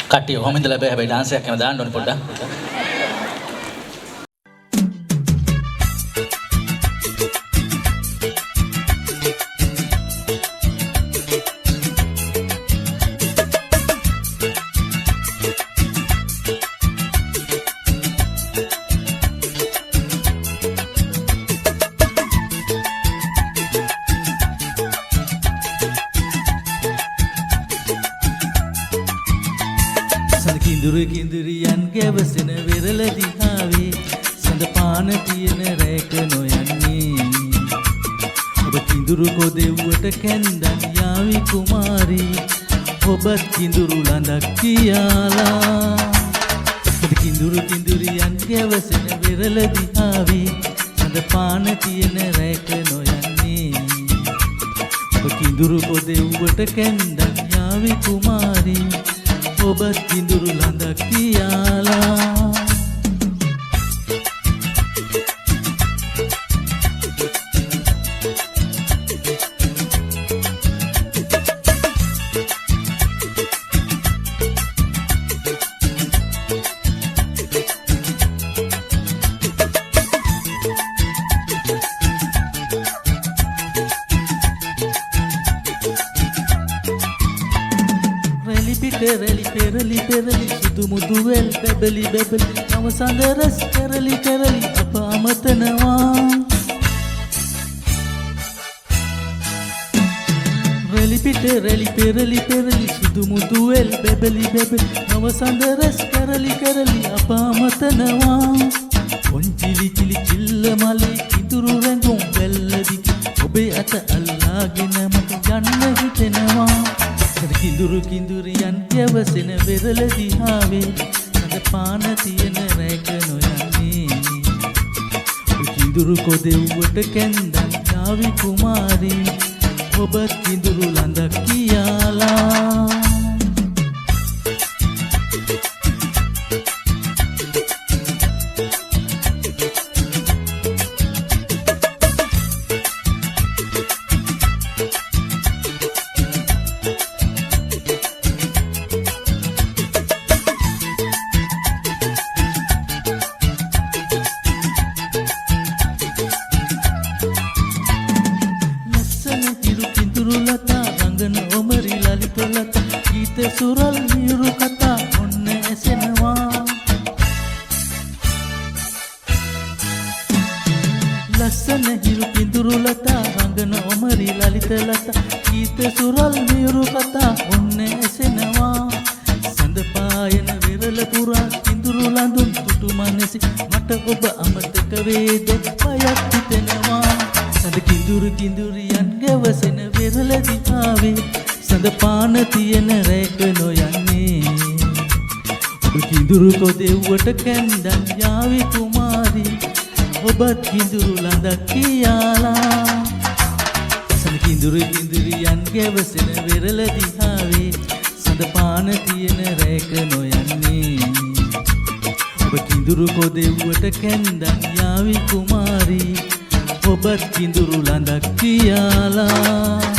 කට්ටිය කොහොම ඉඳලා බෑ හැබැයි ඩාන්ස් එකක් එහෙම දාන්න ඕනේ පොඩ්ඩක්. කිඳුරු කිඳුරියන් ගැවසෙන වෙරළ දිහාවේ සඳ පාන තියෙන රැක නොයන්නේ ඔබ කිඳුරු කොදෙව්වට කැන්දන් යාවි කුමාරී ඔබත් කිඳුරු ළඳක් කියාලා කිඳුරු කිඳුරියන් ගැවසෙන වෙරළ දිහාවේ සඳ පාන තියෙන රැක නොයන්නේ ඔබ කිඳුරු කොදෙව්වට කැන්දන් යාවි කුමාරී ඔබත් කිඳුරු ළඳක් කියාලා පෙරලි පෙරලි පෙරලි සුදු මුදු වෙල් බැබලි බැබලි නව සඳරස් කරලි කරලි අප අමතනවා රෙලි පෙරලි පෙරලි පෙරලි සුදු මුදු වෙල් බැබලි බැබලි නව සඳරස් කරලි කරලි අප අමතනවා පොන්චිලි චිලි චිල්ල මලේ කිඳුරු රැඟුම් වැල්ලදි ඔබේ අත අල්ලාගෙන මට යන්න හිතෙනවා කිඳුරු කිඳුරියන් ගැවසෙන වෙරළ දිහාවේ සඳ පාන තියෙන රැක නොයන්නේ කිඳුරු කොදෙව්වට කැන්දන් යාවි කුමාරී ඔබත් කිඳුරු ළඳක් කියාලා ගීත සුරල් මියුරු කතා ඔන්න ඇසෙනවා ලස්සන හිරු පිඳුරු ලතා රංගන ඔමරි ලලිත ලතා ගීත සුරල් මියුරු කතා ඔන්න ඇසෙනවා සඳ පායන වෙරළ පුරා කිඳුරු ලඳුන් තුටු මනසි මට ඔබ අමතක වේද බයක් හිතෙනවා සඳ කිඳුරු කිඳුරියන් ගැවසෙන වෙරළ දිහාවේ සඳ පාන තියෙන රැක නොයන්නේ ඔබ කිඳුරු කොදෙව්වට කැන්දන් යාවි කුමාරී ඔබත් කිඳුරු ළඳක් කියාලා සඳ කිඳුරු කිඳුරියන් ගැවසෙන වෙරළ දිහාවේ සඳ පාන තියෙන රැක නොයන්නේ ඔබ කිඳුරු කොදෙව්වට කැන්දන් යාවි කුමාරී ඔබත් කිඳුරු ළඳක් කියාලා